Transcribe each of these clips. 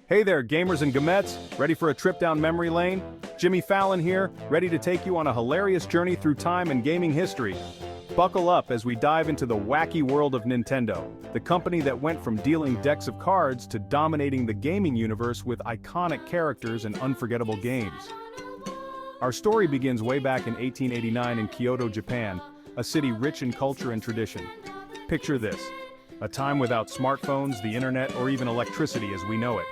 Hey there, gamers and gamettes, ready for a trip down memory lane? Jimmy Fallon here, ready to take you on a hilarious journey through time and gaming history. Buckle up as we dive into the wacky world of Nintendo, the company that went from dealing decks of cards to dominating the gaming universe with iconic characters and unforgettable games. Our story begins way back in 1889 in Kyoto, Japan, a city rich in culture and tradition. Picture this. A time without smartphones, the internet, or even electricity as we know it.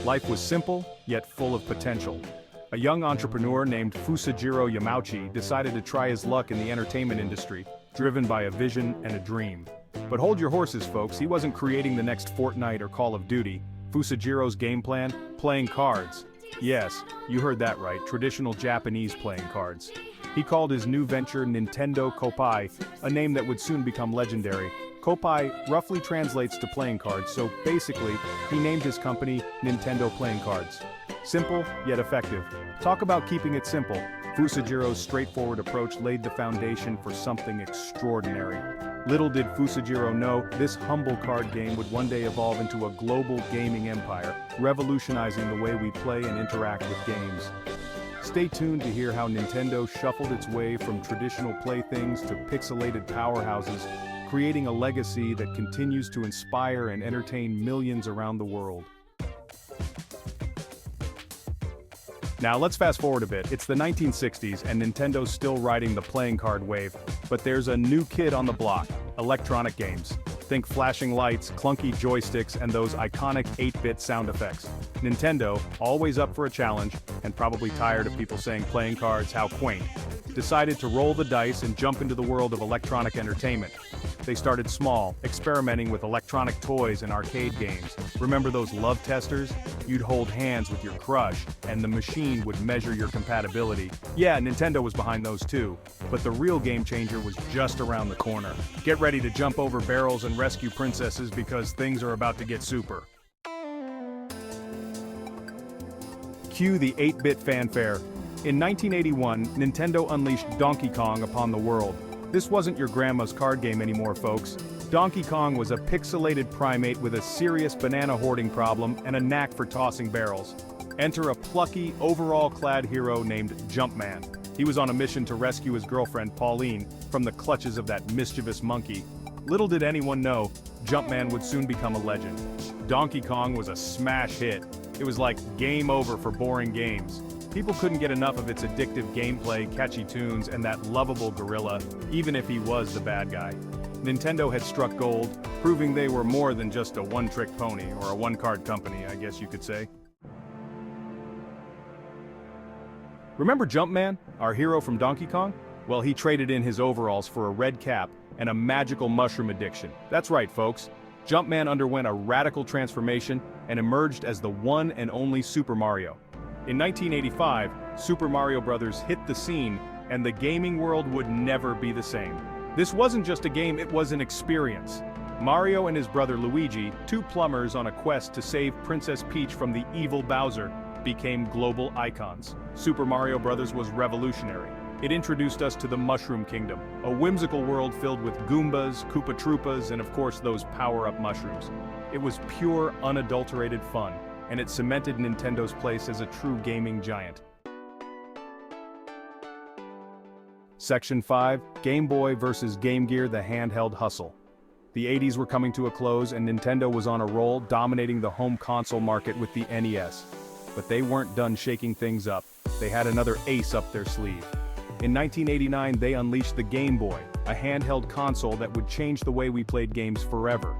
Life was simple, yet full of potential. A young entrepreneur named Fusajiro Yamauchi decided to try his luck in the entertainment industry, driven by a vision and a dream. But hold your horses, folks, he wasn't creating the next Fortnite or Call of Duty. Fusajiro's game plan? Playing cards. Yes, you heard that right, traditional Japanese playing cards. He called his new venture Nintendo Koppai, a name that would soon become legendary. Koppai roughly translates to playing cards, so basically, he named his company Nintendo Playing Cards. Simple, yet effective. Talk about keeping it simple. Fusajiro's straightforward approach laid the foundation for something extraordinary. Little did Fusajiro know, this humble card game would one day evolve into a global gaming empire, revolutionizing the way we play and interact with games. Stay tuned to hear how Nintendo shuffled its way from traditional playthings to pixelated powerhouses, creating a legacy that continues to inspire and entertain millions around the world. Now let's fast forward a bit. It's the 1960s and Nintendo's still riding the playing card wave, but there's a new kid on the block: electronic games. Think flashing lights, clunky joysticks, and those iconic 8-bit sound effects. Nintendo, always up for a challenge, and probably tired of people saying playing cards, how quaint, decided to roll the dice and jump into the world of electronic entertainment. They started small, experimenting with electronic toys and arcade games. Remember those love testers? You'd hold hands with your crush, and the machine would measure your compatibility. Yeah, Nintendo was behind those too, but the real game changer was just around the corner. Get ready to jump over barrels and rescue princesses because things are about to get super. Cue the 8-bit fanfare. In 1981, Nintendo unleashed Donkey Kong upon the world. This wasn't your grandma's card game anymore, folks. Donkey Kong was a pixelated primate with a serious banana hoarding problem and a knack for tossing barrels. Enter a plucky, overall-clad hero named Jumpman. He was on a mission to rescue his girlfriend, Pauline, from the clutches of that mischievous monkey. Little did anyone know, Jumpman would soon become a legend. Donkey Kong was a smash hit. It was like game over for boring games. People couldn't get enough of its addictive gameplay, catchy tunes, and that lovable gorilla, even if he was the bad guy. Nintendo had struck gold, proving they were more than just a one-trick pony, or a one-card company, I guess you could say. Remember Jumpman, our hero from Donkey Kong? Well, he traded in his overalls for a red cap and a magical mushroom addiction. That's right, folks. Jumpman underwent a radical transformation and emerged as the one and only Super Mario. In 1985, Super Mario Bros. Hit the scene, and the gaming world would never be the same. This wasn't just a game, it was an experience. Mario and his brother Luigi, two plumbers on a quest to save Princess Peach from the evil Bowser, became global icons. Super Mario Bros. Was revolutionary. It introduced us to the Mushroom Kingdom, a whimsical world filled with Goombas, Koopa Troopas, and of course those power-up mushrooms. It was pure, unadulterated fun, and it cemented Nintendo's place as a true gaming giant. Section 5, Game Boy vs. Game Gear, the handheld hustle. The 80s were coming to a close and Nintendo was on a roll, dominating the home console market with the NES. But they weren't done shaking things up. They had another ace up their sleeve. In 1989, they unleashed the Game Boy, a handheld console that would change the way we played games forever.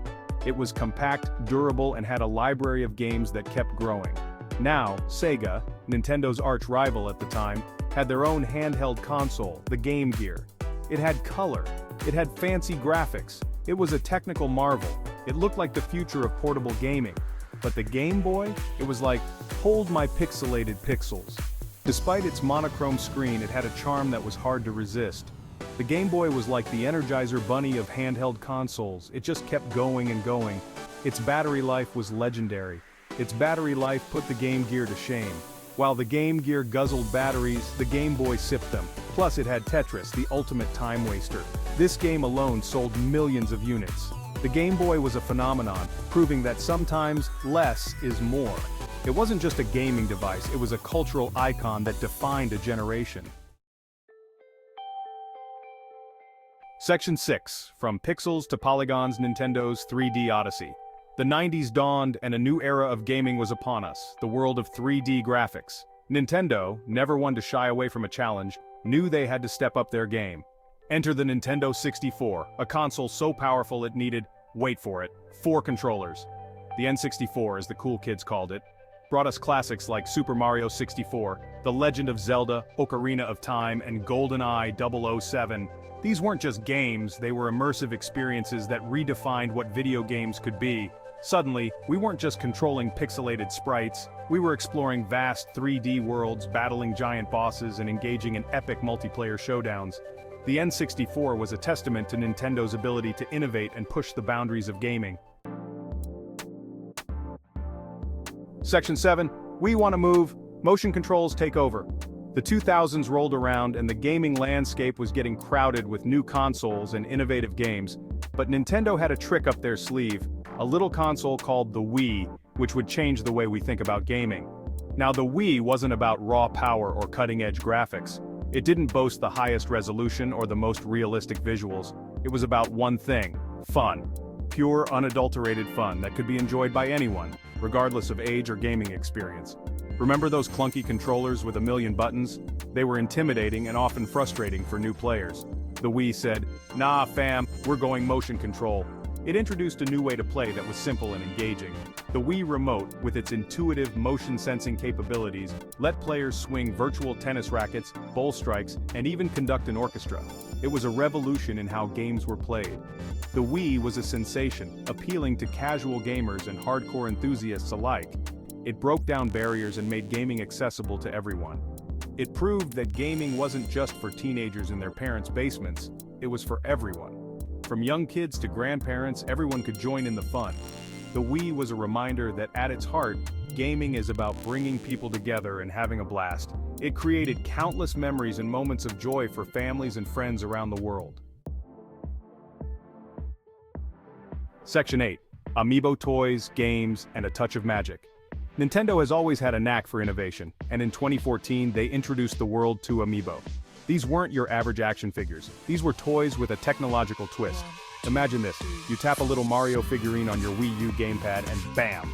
It was compact, durable, and had a library of games that kept growing. Now, Sega, Nintendo's arch-rival at the time, had their own handheld console, the Game Gear. It had color. It had fancy graphics. It was a technical marvel. It looked like the future of portable gaming. But the Game Boy? It was like, hold my pixelated pixels. Despite its monochrome screen, it had a charm that was hard to resist. The Game Boy was like the Energizer Bunny of handheld consoles. It just kept going and going. Its battery life was legendary. Its battery life put the Game Gear to shame. While the Game Gear guzzled batteries, the Game Boy sipped them. Plus it had Tetris, the ultimate time waster. This game alone sold millions of units. The Game Boy was a phenomenon, proving that sometimes less is more. It wasn't just a gaming device, it was a cultural icon that defined a generation. Section 6, From Pixels to Polygons, Nintendo's 3D Odyssey. The 90s dawned and a new era of gaming was upon us, the world of 3D graphics. Nintendo, never one to shy away from a challenge, knew they had to step up their game. Enter the Nintendo 64, a console so powerful it needed, wait for it, 4 controllers. The N64, as the cool kids called it, brought us classics like Super Mario 64, The Legend of Zelda, Ocarina of Time, and GoldenEye 007. These weren't just games, they were immersive experiences that redefined what video games could be. Suddenly, we weren't just controlling pixelated sprites, we were exploring vast 3D worlds, battling giant bosses, and engaging in epic multiplayer showdowns. The N64 was a testament to Nintendo's ability to innovate and push the boundaries of gaming. Section 7, We Want to Move, Motion Controls Take Over. The 2000s rolled around and the gaming landscape was getting crowded with new consoles and innovative games, but Nintendo had a trick up their sleeve, a little console called the Wii, which would change the way we think about gaming. Now the Wii wasn't about raw power or cutting-edge graphics. It didn't boast the highest resolution or the most realistic visuals. It was about one thing: fun. Pure, unadulterated fun that could be enjoyed by anyone, regardless of age or gaming experience. Remember those clunky controllers with a million buttons? They were intimidating and often frustrating for new players. The Wii said, "Nah fam, we're going motion control." It introduced a new way to play that was simple and engaging. The Wii Remote, with its intuitive motion-sensing capabilities, let players swing virtual tennis rackets, bowl strikes, and even conduct an orchestra. It was a revolution in how games were played. The Wii was a sensation, appealing to casual gamers and hardcore enthusiasts alike. It broke down barriers and made gaming accessible to everyone. It proved that gaming wasn't just for teenagers in their parents' basements, it was for everyone. From young kids to grandparents, everyone could join in the fun. The Wii was a reminder that at its heart, gaming is about bringing people together and having a blast. It created countless memories and moments of joy for families and friends around the world. Section 8. Amiibo toys, games, and a touch of magic. Nintendo has always had a knack for innovation, and in 2014 they introduced the world to Amiibo. These weren't your average action figures. These were toys with a technological twist. Imagine this, you tap a little Mario figurine on your Wii U gamepad and bam!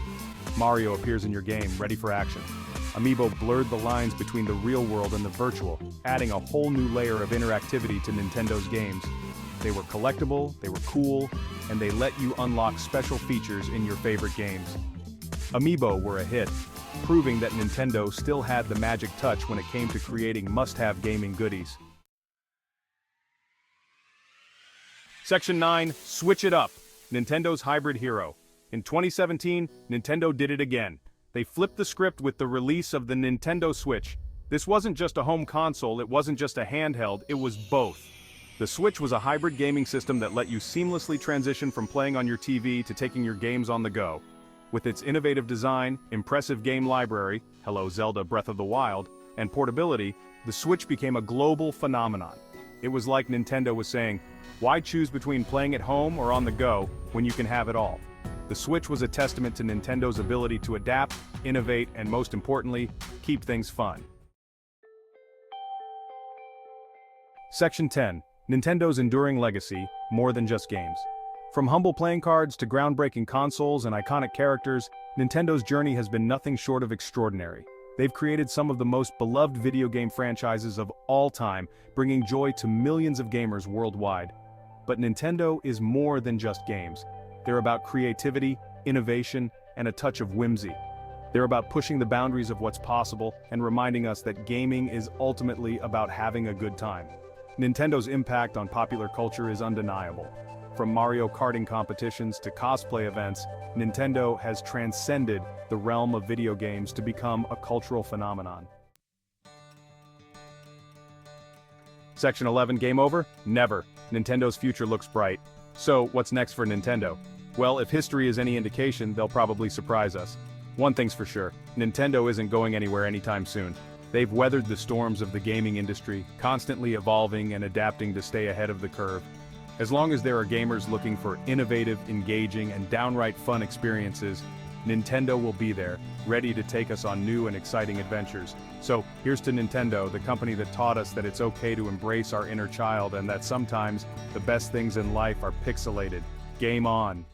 Mario appears in your game, ready for action. Amiibo blurred the lines between the real world and the virtual, adding a whole new layer of interactivity to Nintendo's games. They were collectible, they were cool, and they let you unlock special features in your favorite games. Amiibo were a hit, proving that Nintendo still had the magic touch when it came to creating must-have gaming goodies. Section 9, Switch It Up, Nintendo's hybrid hero. In 2017, Nintendo did it again. They flipped the script with the release of the Nintendo Switch. This wasn't just a home console, it wasn't just a handheld, it was both. The Switch was a hybrid gaming system that let you seamlessly transition from playing on your TV to taking your games on the go. With its innovative design, impressive game library, hello Zelda Breath of the Wild, and portability, the Switch became a global phenomenon. It was like Nintendo was saying, why choose between playing at home or on the go when you can have it all? The Switch was a testament to Nintendo's ability to adapt, innovate, and most importantly, keep things fun. Section 10. Nintendo's enduring legacy, more than just games. From humble playing cards to groundbreaking consoles and iconic characters, Nintendo's journey has been nothing short of extraordinary. They've created some of the most beloved video game franchises of all time, bringing joy to millions of gamers worldwide. But Nintendo is more than just games. They're about creativity, innovation, and a touch of whimsy. They're about pushing the boundaries of what's possible and reminding us that gaming is ultimately about having a good time. Nintendo's impact on popular culture is undeniable. From Mario Karting competitions to cosplay events, Nintendo has transcended the realm of video games to become a cultural phenomenon. Section 11, game over? Never. Nintendo's future looks bright. So, what's next for Nintendo? Well, if history is any indication, they'll probably surprise us. One thing's for sure, Nintendo isn't going anywhere anytime soon. They've weathered the storms of the gaming industry, constantly evolving and adapting to stay ahead of the curve. As long as there are gamers looking for innovative, engaging, and downright fun experiences, Nintendo will be there, ready to take us on new and exciting adventures. So, here's to Nintendo, the company that taught us that it's okay to embrace our inner child and that sometimes the best things in life are pixelated. Game on!